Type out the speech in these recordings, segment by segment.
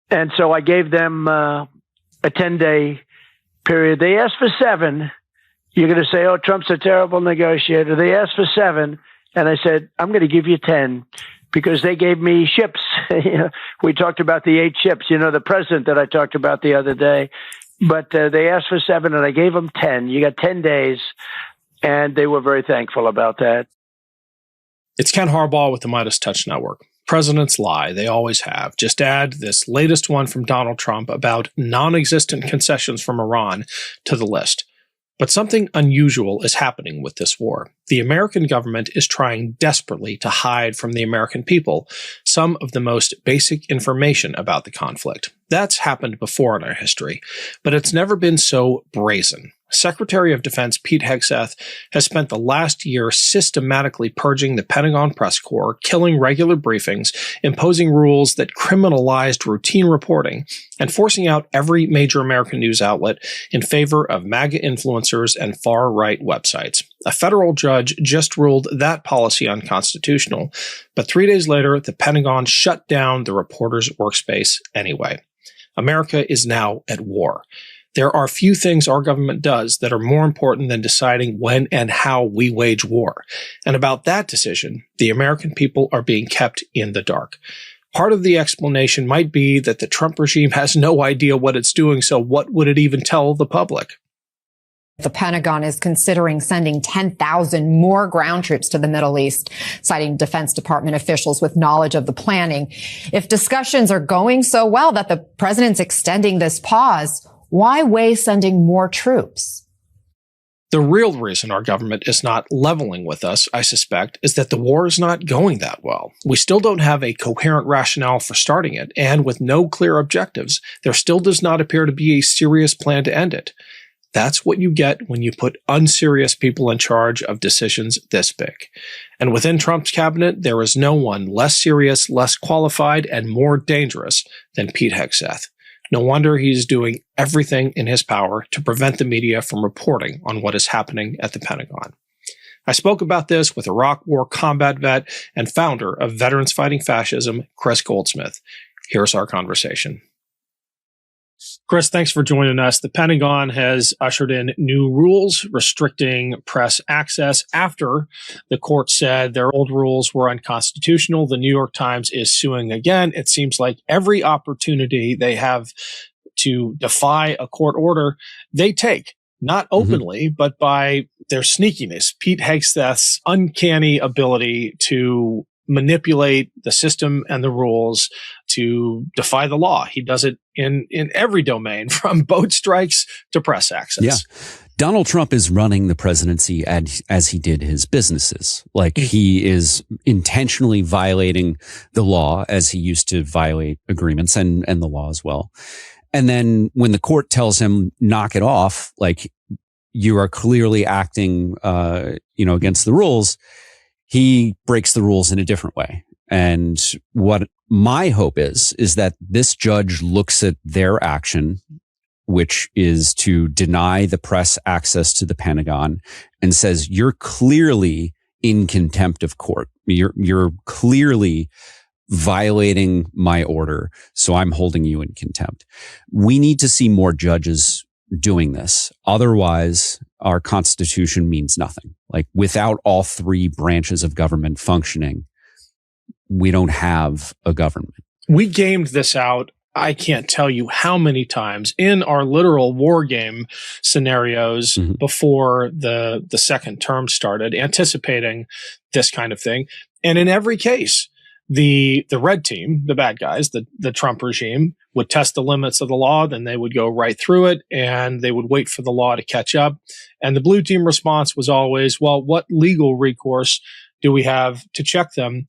And so I gave them a 10-day period. They asked for 7. You're going to say, oh, Trump's a terrible negotiator. They asked for 7. And I said, I'm going to give you 10 because they gave me ships. We talked about the 8 ships, the president that I talked about the other day. But they asked for 7 and I gave them 10. You got 10 days. And they were very thankful about that. It's Ken Harbaugh with the MeidasTouch Network. Presidents lie. They always have. Just add this latest one from Donald Trump about non-existent concessions from Iran to the list. But something unusual is happening with this war. The American government is trying desperately to hide from the American people some of the most basic information about the conflict. That's happened before in our history, but it's never been so brazen. Secretary of Defense Pete Hegseth has spent the last year systematically purging the Pentagon press corps, killing regular briefings, imposing rules that criminalized routine reporting, and forcing out every major American news outlet in favor of MAGA influencers and far-right websites. A federal judge just ruled that policy unconstitutional, but 3 days later, the Pentagon shut down the reporter's workspace anyway. America is now at war. There are few things our government does that are more important than deciding when and how we wage war. And about that decision, the American people are being kept in the dark. Part of the explanation might be that the Trump regime has no idea what it's doing, so what would it even tell the public? The Pentagon is considering sending 10,000 more ground troops to the Middle East, citing Defense Department officials with knowledge of the planning. If discussions are going so well that the president's extending this pause, why weigh sending more troops? The real reason our government is not leveling with us, I suspect, is that the war is not going that well. We still don't have a coherent rationale for starting it, and with no clear objectives, there still does not appear to be a serious plan to end it. That's what you get when you put unserious people in charge of decisions this big. And within Trump's cabinet, there is no one less serious, less qualified, and more dangerous than Pete Hegseth. No wonder he's doing everything in his power to prevent the media from reporting on what is happening at the Pentagon. I spoke about this with Iraq War combat vet and founder of Veterans Fighting Fascism, Kris Goldsmith. Here's our conversation. Kris, thanks for joining us. The Pentagon has ushered in new rules restricting press access after the court said their old rules were unconstitutional. The New York Times is suing again. It seems like every opportunity they have to defy a court order, they take. Not openly, but by their sneakiness. Pete Hegseth's uncanny ability to manipulate the system and the rules to defy the law. He does it in every domain, from boat strikes to press access. Yeah. Donald Trump is running the presidency as he did his businesses. Like, he is intentionally violating the law as he used to violate agreements and the law as well. And then when the court tells him, knock it off, like, you are clearly acting, against the rules, he breaks the rules in a different way. And what my hope is that this judge looks at their action, which is to deny the press access to the Pentagon, and says, you're clearly in contempt of court. You're clearly violating my order, so I'm holding you in contempt. We need to see more judges doing this. Otherwise, our Constitution means nothing. Like, without all 3 branches of government functioning, we don't have a government. We gamed this out, I can't tell you how many times, in our literal war game scenarios before the second term started, anticipating this kind of thing. And in every case, the red team, the bad guys, the Trump regime, would test the limits of the law, then they would go right through it, and they would wait for the law to catch up. And the blue team response was always, well, what legal recourse do we have to check them?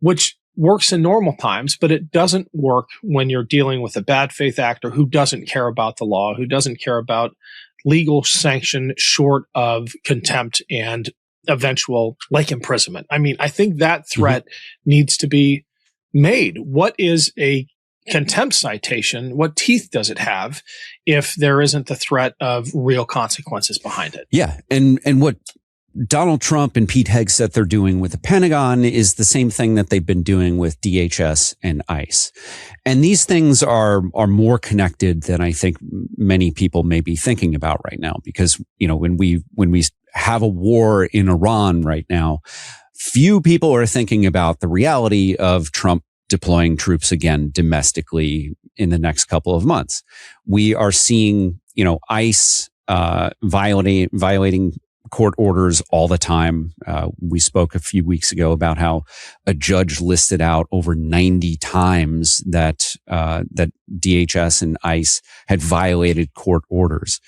Which works in normal times, but it doesn't work when you're dealing with a bad faith actor who doesn't care about the law, who doesn't care about legal sanction short of contempt and eventual imprisonment. I mean, I think that threat needs to be made. What is a contempt citation? What teeth does it have if there isn't the threat of real consequences behind it? Yeah. And Donald Trump and Pete Hegseth are doing with the Pentagon is the same thing that they've been doing with DHS and ICE. And these things are more connected than I think many people may be thinking about right now, because, when we have a war in Iran right now, few people are thinking about the reality of Trump deploying troops again domestically in the next couple of months. We are seeing, ICE violating court orders all the time. We spoke a few weeks ago about how a judge listed out over 90 times that DHS and ICE had violated court orders.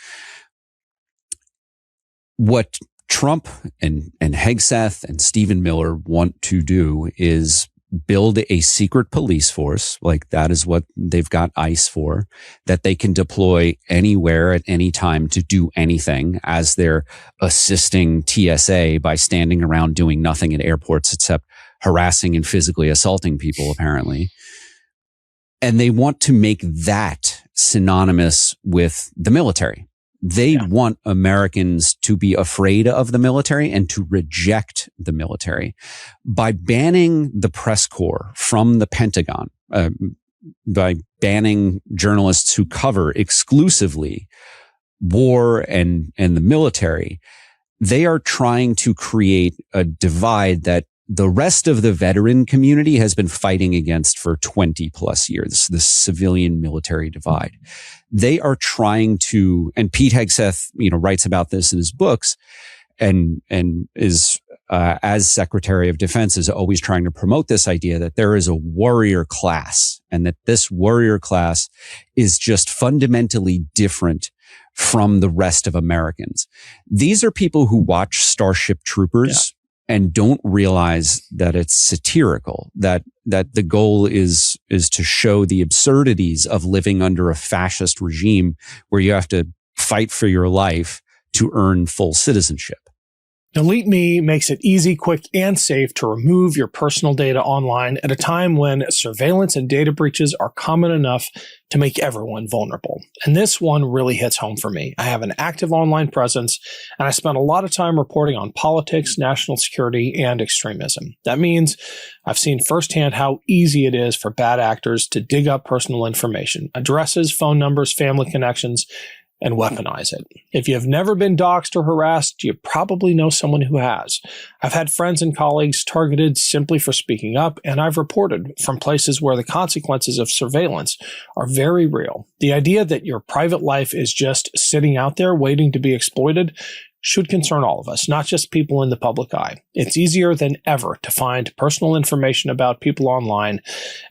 What Trump and Hegseth and Stephen Miller want to do is build a secret police force, like that is what they've got ICE for, that they can deploy anywhere at any time to do anything, as they're assisting TSA by standing around doing nothing at airports except harassing and physically assaulting people, apparently. And they want to make that synonymous with the military. They want Americans to be afraid of the military and to reject the military. By banning the press corps from the Pentagon, by banning journalists who cover exclusively war and the military, they are trying to create a divide that the rest of the veteran community has been fighting against for 20 plus years, the civilian military divide. They are trying to, and Pete Hegseth, writes about this in his books, and is, as Secretary of Defense, is always trying to promote this idea that there is a warrior class, and that this warrior class is just fundamentally different from the rest of Americans. These are people who watch Starship Troopers and don't realize that it's satirical, that the goal is to show the absurdities of living under a fascist regime where you have to fight for your life to earn full citizenship. Delete Me makes it easy, quick, and safe to remove your personal data online at a time when surveillance and data breaches are common enough to make everyone vulnerable. And this one really hits home for me. I have an active online presence, and I spend a lot of time reporting on politics, national security, and extremism. That means I've seen firsthand how easy it is for bad actors to dig up personal information, addresses, phone numbers, family connections, and weaponize it. If you have never been doxxed or harassed, you probably know someone who has. I've had friends and colleagues targeted simply for speaking up, and I've reported from places where the consequences of surveillance are very real. The idea that your private life is just sitting out there waiting to be exploited should concern all of us, not just people in the public eye. It's easier than ever to find personal information about people online,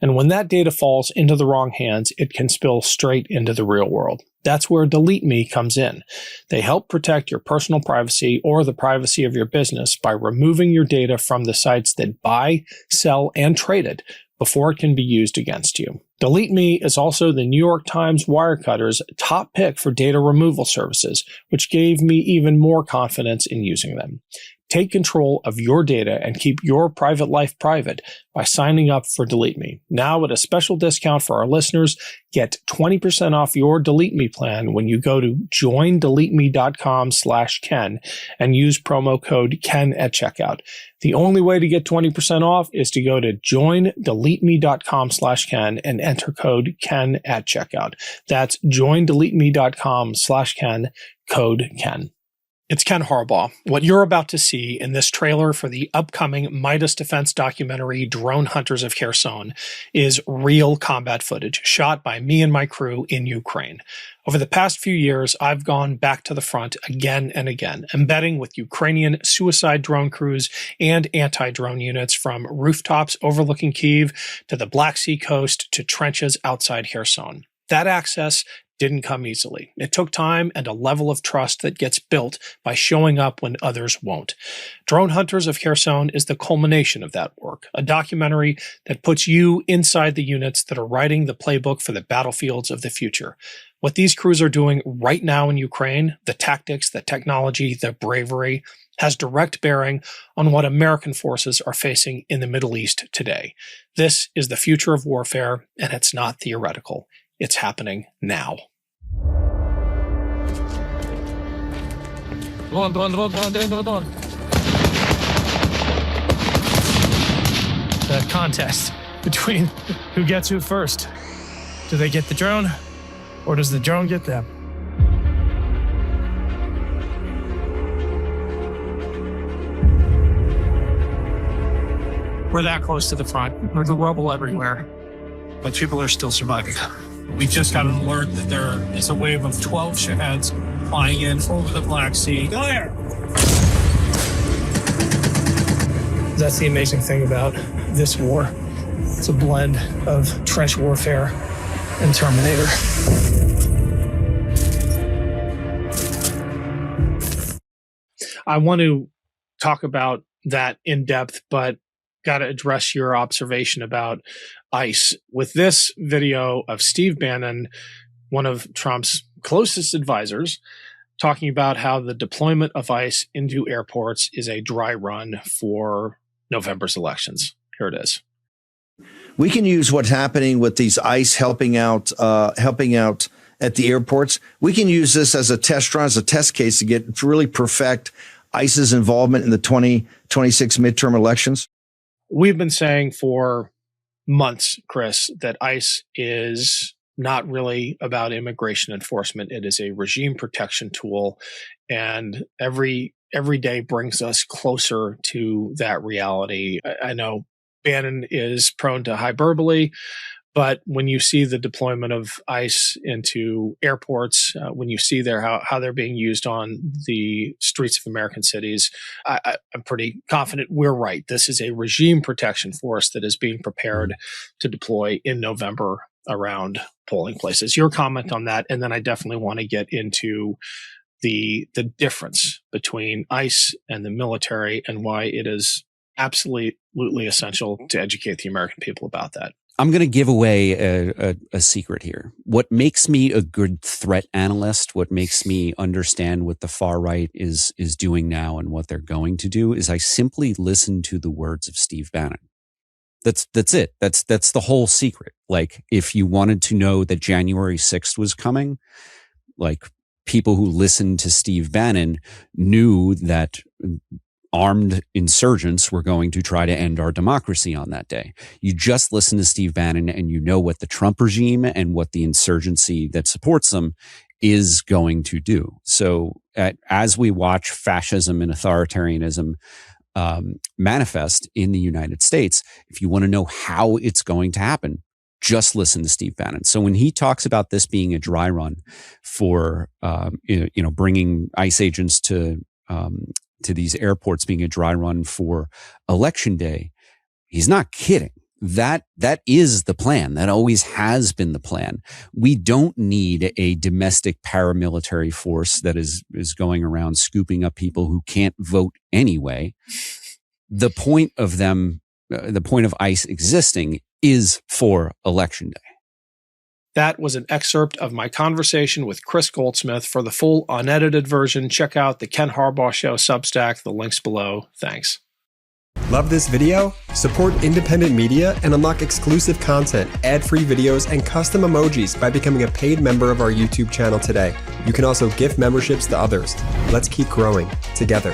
and when that data falls into the wrong hands, it can spill straight into the real world. That's where Delete Me comes in. They help protect your personal privacy or the privacy of your business by removing your data from the sites that buy, sell, and trade it before it can be used against you. Delete Me is also the New York Times Wirecutter's top pick for data removal services, which gave me even more confidence in using them. Take control of your data and keep your private life private by signing up for Delete Me. Now, at a special discount for our listeners, get 20% off your Delete Me plan when you go to joindeleteme.com/Ken and use promo code Ken at checkout. The only way to get 20% off is to go to joindeleteme.com/Ken and enter code Ken at checkout. That's joindeleteme.com/Ken, code Ken. It's Ken Harbaugh. What you're about to see in this trailer for the upcoming Midas Defense documentary, Drone Hunters of Kherson, is real combat footage shot by me and my crew in Ukraine. Over the past few years, I've gone back to the front again and again, embedding with Ukrainian suicide drone crews and anti-drone units from rooftops overlooking Kyiv to the Black Sea coast to trenches outside Kherson. That access didn't come easily. It took time and a level of trust that gets built by showing up when others won't. Drone Hunters of Kherson is the culmination of that work, a documentary that puts you inside the units that are writing the playbook for the battlefields of the future. What these crews are doing right now in Ukraine, the tactics, the technology, the bravery, has direct bearing on what American forces are facing in the Middle East today. This is the future of warfare, and it's not theoretical. It's happening now. Drone. a contest between who gets who first. Do they get the drone, or does the drone get them? We're that close to the front. There's rubble everywhere, but people are still surviving. We just got an alert that there is a wave of 12 Shaheeds flying in over the Black Sea. Go there! That's the amazing thing about this war. It's a blend of trench warfare and Terminator. I want to talk about that in depth, but got to address your observation about ICE. With this video of Steve Bannon, one of Trump's closest advisors, talking about how the deployment of ICE into airports is a dry run for November's elections. Here it is. We can use what's happening with these ICE helping out at the airports. We can use this as a test run, as a test case to really perfect ICE's involvement in the 2026 midterm elections. We've been saying for months, Kris, that ICE is not really about immigration enforcement. It is a regime protection tool, and every day brings us closer to that reality. I know Bannon is prone to hyperbole, but when you see the deployment of ICE into airports, when you see how they're being used on the streets of American cities, I'm pretty confident we're right. This is a regime protection force that is being prepared to deploy in November around polling places. Your comment on that, and then I definitely want to get into the difference between ICE and the military and why it is absolutely essential to educate the American people about that. I'm going to give away a secret here. What makes me a good threat analyst, what makes me understand what the far right is doing now and what they're going to do, is I simply listen to the words of Steve Bannon. That's it. That's the whole secret. Like, if you wanted to know that January 6th was coming, like, people who listened to Steve Bannon knew that armed insurgents were going to try to end our democracy on that day. You just listen to Steve Bannon and you know what the Trump regime and what the insurgency that supports them is going to do. So as we watch fascism and authoritarianism manifest in the United States, if you want to know how it's going to happen, just listen to Steve Bannon. So when he talks about this being a dry run for, bringing ICE agents to these airports, being a dry run for election day, he's not kidding. That is the plan. That always has been the plan. We don't need a domestic paramilitary force that is going around scooping up people who can't vote anyway. The point of ICE existing is for election day. That was an excerpt of my conversation with Kris Goldsmith. For the full unedited version, check out the Ken Harbaugh Show Substack. The link's below. Thanks. Love this video? Support independent media and unlock exclusive content, ad-free videos, and custom emojis by becoming a paid member of our YouTube channel today. You can also gift memberships to others. Let's keep growing together.